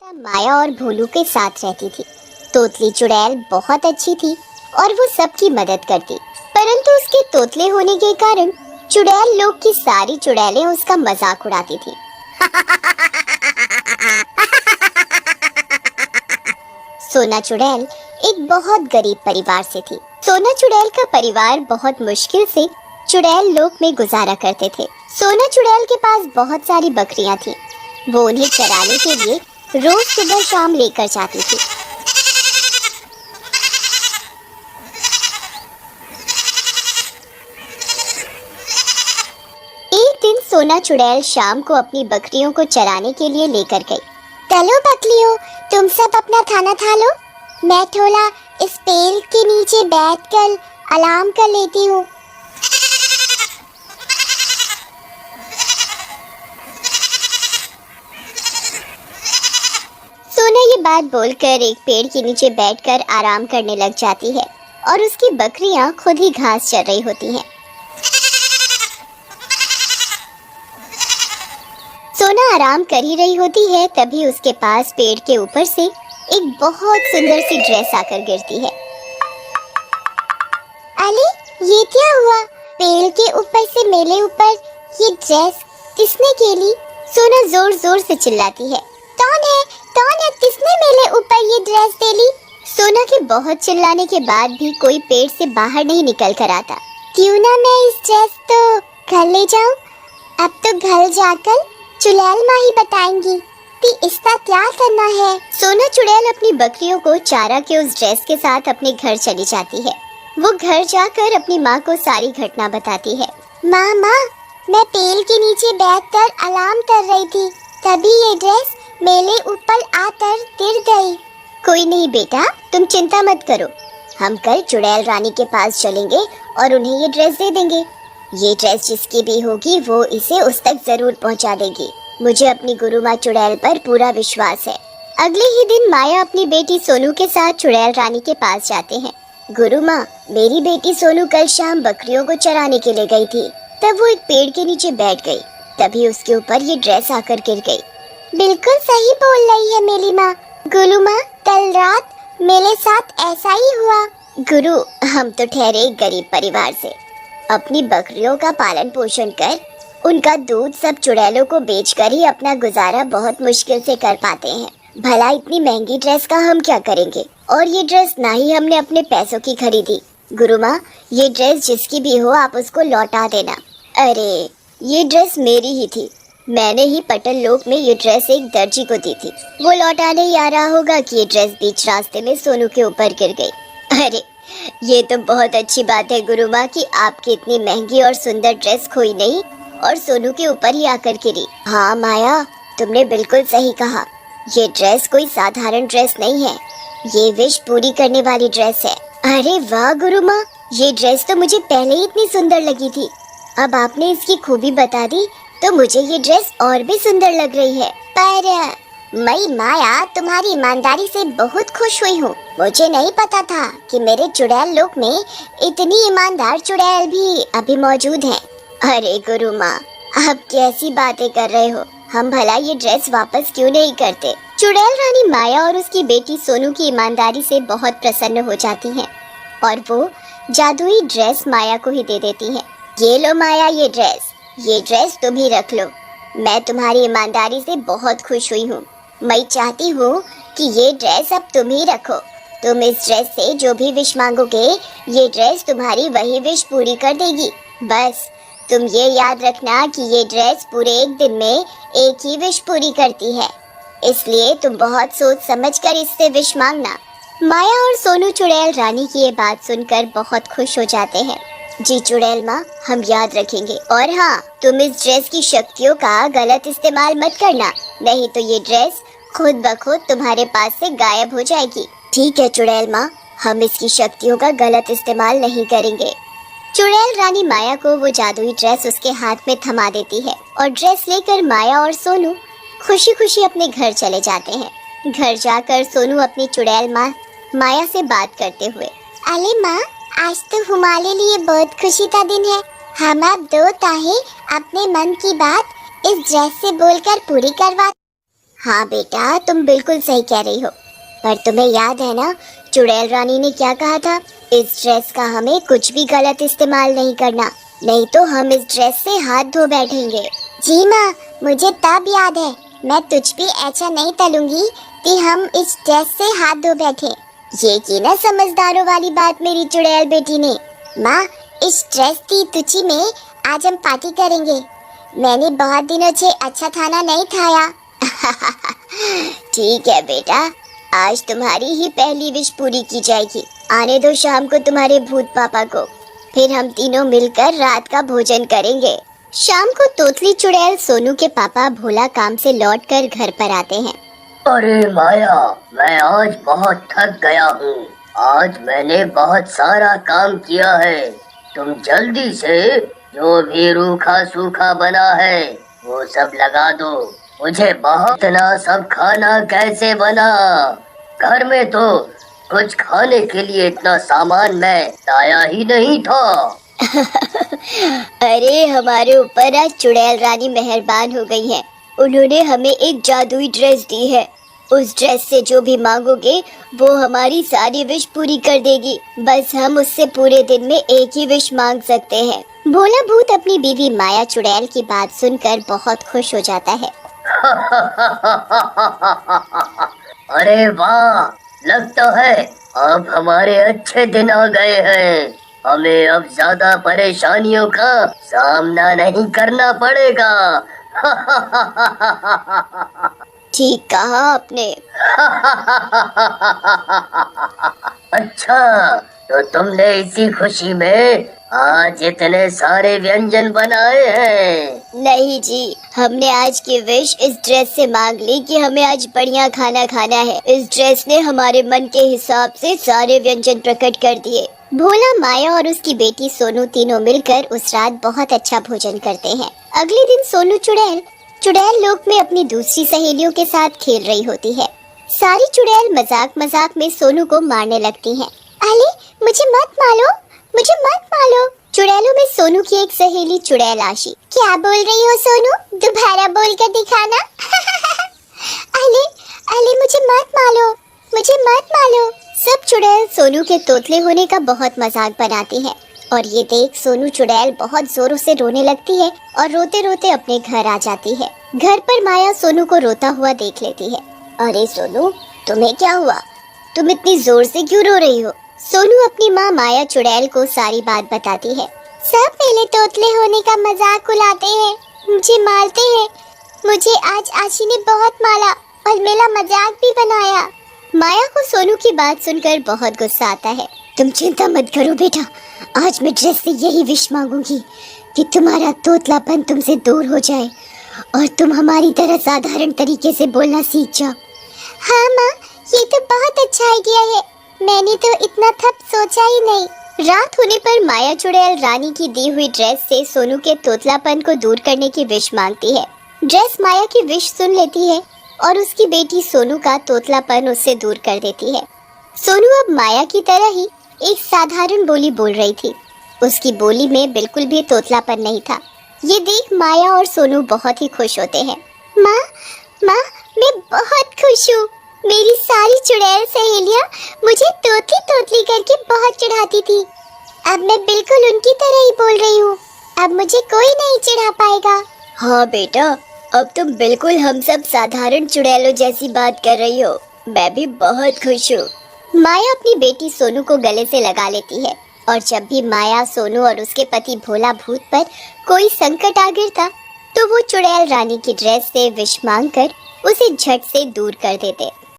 माया और भोलू के साथ रहती थी। तोतली चुड़ैल बहुत अच्छी थी और वो सबकी मदद करती, परंतु उसके तोतले होने के कारण चुड़ैल लोग की सारी चुड़ैलें उसका मजाक उड़ाती थी। सोना चुड़ैल एक बहुत गरीब परिवार से थी। सोना चुड़ैल का परिवार बहुत मुश्किल से चुड़ैल लोक में गुजारा करते थे। सोना चुड़ैल के पास बहुत सारी बकरियां थी। वो उन्हें चराने के लिए रोज सुबह शाम लेकर जाती थी। एक दिन सोना चुड़ैल शाम को अपनी बकरियों को चराने के लिए लेकर गई। चलो बकरियों, तुम सब अपना खाना खा लो, मैं थोड़ा इस पेड़ के नीचे बैठकर आराम कर लेती हूँ। सोना ये बात बोलकर एक पेड़ के नीचे बैठकर आराम करने लग जाती है और उसकी बकरियां खुद ही घास चर रही होती हैं। सोना आराम कर ही रही होती है, तभी उसके पास पेड़ के ऊपर से एक बहुत सुंदर सी ड्रेस आकर गिरती है। अरे ये क्या हुआ? पेड़ के ऊपर से मेरे ऊपर ये ड्रेस किसने खेली? सोना जोर जोर से चिल्लाती है। कौन है? कौन है? किसने मेरे ऊपर ये ड्रेस डाली? सोना के बहुत चिल्लाने के बाद भी कोई पेड़ से बाहर नहीं निकल कर आता। क्यों ना मैं इस ड्रेस तो घर ले जाऊं? अब तो घर जाकर चुड़ैल माँ ही बताएंगी कि इसका क्या करना है। सोना चुड़ैल अपनी बकरियों को चारा के उस ड्रेस के साथ अपने घर चली जाती है। वो घर जाकर अपनी माँ को सारी घटना बताती है। माँ, मैं पेड़ के नीचे बैठकर आराम कर रही थी, तभी ये ड्रेस मेरे ऊपर आकर गिर गई। कोई नहीं बेटा, तुम चिंता मत करो, हम कल चुड़ैल रानी के पास चलेंगे और उन्हें ये ड्रेस दे देंगे। ये ड्रेस जिसकी भी होगी वो इसे उस तक जरूर पहुंचा देगी। मुझे अपनी गुरु माँ चुड़ैल पर पूरा विश्वास है। अगले ही दिन माया अपनी बेटी सोनू के साथ चुड़ैल रानी के पास जाते हैं। गुरु माँ, मेरी बेटी सोनू कल शाम बकरियों को चराने के लिए गई थी, तब वो एक पेड़ के नीचे बैठ गई, तभी उसके ऊपर ये ड्रेस आकर गिर गई। बिल्कुल सही बोल रही है मेरी माँ। गुरु माँ, कल रात मेरे साथ ऐसा ही हुआ। गुरु, हम तो ठहरे एक गरीब परिवार से, अपनी बकरियों का पालन पोषण कर उनका दूध सब चुड़ैलों को बेचकर ही अपना गुजारा बहुत मुश्किल से कर पाते हैं। भला इतनी महंगी ड्रेस का हम क्या करेंगे? और ये ड्रेस ना ही हमने अपने पैसों की खरीदी। गुरु माँ, ये ड्रेस जिसकी भी हो आप उसको लौटा देना। अरे ये ड्रेस मेरी ही थी, मैंने ही पटल लोक में ये ड्रेस एक दर्जी को दी थी। वो लौटाने ही आ रहा होगा कि ये ड्रेस बीच रास्ते में सोनू के ऊपर गिर गई। अरे ये तो बहुत अच्छी बात है गुरु माँ कि आपकी इतनी महंगी और सुंदर ड्रेस खोई नहीं और सोनू के ऊपर ही आकर गिरी। हाँ माया, तुमने बिल्कुल सही कहा, ये ड्रेस कोई साधारण ड्रेस नहीं है, ये विश पूरी करने वाली ड्रेस है। अरे वाह गुरु माँ, ये ड्रेस तो मुझे पहले ही इतनी सुंदर लगी थी, अब आपने इसकी खूबी बता दी तो मुझे ये ड्रेस और भी सुंदर लग रही है। पर मैं माया तुम्हारी ईमानदारी से बहुत खुश हुई हूँ। मुझे नहीं पता था कि मेरे चुड़ैल लोक में इतनी ईमानदार चुड़ैल भी अभी मौजूद हैं। अरे गुरु माँ, आप कैसी बातें कर रहे हो? हम भला ये ड्रेस वापस क्यों नहीं करते? चुड़ैल रानी माया और उसकी बेटी सोनू की ईमानदारी से बहुत प्रसन्न हो जाती हैं और वो जादुई ड्रेस माया को ही दे देती हैं। ये लो माया, ये ड्रेस तुम ही रख लो। मैं तुम्हारी ईमानदारी से बहुत खुश हुई हूँ। मैं चाहती हूँ कि ये ड्रेस अब तुम ही रखो। तुम इस ड्रेस से जो भी विश मांगोगे, ये ड्रेस तुम्हारी वही विश पूरी कर देगी। बस तुम ये याद रखना कि ये ड्रेस पूरे एक दिन में एक ही विश पूरी करती है, इसलिए तुम बहुत सोच समझ कर इससे विश मांगना। माया और सोनू चुड़ैल रानी की ये बात सुनकर बहुत खुश हो जाते हैं। जी चुड़ैल माँ, हम याद रखेंगे। और हाँ, तुम इस ड्रेस की शक्तियों का गलत इस्तेमाल मत करना, नहीं तो ये ड्रेस खुद ब खुद तुम्हारे पास से गायब हो जाएगी। ठीक है चुड़ैल माँ, हम इसकी शक्तियों का गलत इस्तेमाल नहीं करेंगे। चुड़ैल रानी माया को वो जादुई ड्रेस उसके हाथ में थमा देती है और ड्रेस लेकर माया और सोनू खुशी खुशी अपने घर चले जाते हैं। घर जाकर सोनू अपनी चुड़ैल माँ माया से बात करते हुए, अरे माँ, आज तो हमारे लिए बहुत खुशी का दिन है। हम अब दो ताहे अपने मन की बात इस ड्रेस से बोलकर पूरी करवा। हाँ बेटा, तुम बिल्कुल सही कह रही हो। पर तुम्हें याद है ना, चुड़ैल रानी ने क्या कहा था? इस ड्रेस का हमें कुछ भी गलत इस्तेमाल नहीं करना, नहीं तो हम इस ड्रेस से हाथ धो बैठेंगे। जी माँ, मुझे तब याद है। मैं तुझ भी ऐसा नहीं तलूंगी कि हम इस ड्रेस से हाथ धो बैठे। ये की ना समझदारों वाली बात मेरी चुड़ैल बेटी ने। माँ, इस ड्रेस की तुची में आज हम पार्टी करेंगे। मैंने बहुत दिनों से अच्छा खाना नहीं खाया। ठीक है बेटा, आज तुम्हारी ही पहली विश पूरी की जाएगी। आने दो शाम को तुम्हारे भूत पापा को, फिर हम तीनों मिलकर रात का भोजन करेंगे। शाम को तोतली चुड़ैल सोनू के पापा भोला काम से लौटकर घर पर आते हैं। अरे माया, मैं आज बहुत थक गया हूँ। आज मैंने बहुत सारा काम किया है। तुम जल्दी से जो भी रूखा सूखा बना है वो सब लगा दो। मुझे बहुत इतना सब खाना कैसे बना? घर में तो कुछ खाने के लिए इतना सामान मैं लाया ही नहीं था। अरे हमारे ऊपर आज चुड़ैल रानी मेहरबान हो गई है। उन्होंने हमें एक जादुई ड्रेस दी है। उस ड्रेस से जो भी मांगोगे वो हमारी सारी विश पूरी कर देगी। बस हम उससे पूरे दिन में एक ही विश मांग सकते हैं। भोला भूत अपनी बीवी माया चुड़ैल की बात सुनकर बहुत खुश हो जाता है। अरे वाह, लगता है अब हमारे अच्छे दिन आ गए हैं। हमें अब ज्यादा परेशानियों का सामना नहीं करना पड़ेगा। ठीक कहा आपने। अच्छा, तो तुमने इसी खुशी में आज इतने सारे व्यंजन बनाए हैं? नहीं जी, हमने आज की विश इस ड्रेस से मांग ली कि हमें आज बढ़िया खाना खाना है। इस ड्रेस ने हमारे मन के हिसाब से सारे व्यंजन प्रकट कर दिए। भोला, माया और उसकी बेटी सोनू तीनों मिलकर उस रात बहुत अच्छा भोजन करते हैं। अगले दिन सोनू चुड़ैल लोक में अपनी दूसरी सहेलियों के साथ खेल रही होती है। सारी चुड़ैल मजाक मजाक में सोनू को मारने लगती हैं। अरे मुझे मत मारो। चुड़ैलों में सोनू की एक सहेली चुड़ैल आशी। क्या बोल रही हो सोनू? दोबारा बोल कर दिखाना। अले मुझे मत मारो। सब चुड़ैल सोनू के तोतले होने का बहुत मजाक बनाती हैं और ये देख सोनू चुड़ैल बहुत जोरों से रोने लगती है और रोते रोते अपने घर आ जाती है। घर पर माया सोनू को रोता हुआ देख लेती है। अरे सोनू, तुम्हें क्या हुआ? तुम इतनी जोर से क्यों रो रही हो? सोनू अपनी माँ माया चुड़ैल को सारी बात बताती है। सब पहले तोतले होने का मजाक उड़ाते हैं, मुझे मारते हैं। मुझे आज आशी ने बहुत मारा और मेरा मजाक भी बनाया। माया को सोनू की बात सुनकर बहुत गुस्सा आता है। तुम चिंता मत करो बेटा, आज मैं ड्रेस से यही विश मांगूंगी कि तुम्हारा तोतलापन तुमसे दूर हो जाए और तुम हमारी तरह साधारण तरीके से बोलना सीख जाओ। हाँ माँ, ये तो बहुत अच्छा आइडिया है। मैंने तो इतना थप सोचा ही नहीं। रात होने पर माया चुड़ैल रानी की दी हुई ड्रेस से सोनू के तोतलापन को दूर करने की विश मांगती है। ड्रेस माया की विश सुन लेती है और उसकी बेटी सोनू का तोतलापन उससे दूर कर देती है। सोनू अब माया की तरह ही एक साधारण बोली बोल रही थी। उसकी बोली में बिल्कुल भी तोतलापन नहीं था। ये देख माया और सोनू बहुत ही खुश होते हैं। माँ, मैं बहुत खुश हूँ। मेरी सारी चुड़ैल सहेलियाँ मुझे तोतली करके बहुत चिढ़ाती थी। अब मैं बिल्कुल उनकी तरह ही बोल रही हूँ। अब मुझे कोई नहीं चिढ़ा पाएगा। हाँ बेटा, अब तुम बिल्कुल हम सब साधारण चुड़ैलों जैसी बात कर रही हो। मैं भी बहुत खुश हूँ। माया अपनी बेटी सोनू को गले से लगा लेती है और जब भी माया, सोनू और उसके पति भोला भूत पर कोई संकट आ गिरता तो वो चुड़ैल रानी की ड्रेस से विश मांगकर उसे झट से दूर कर देते।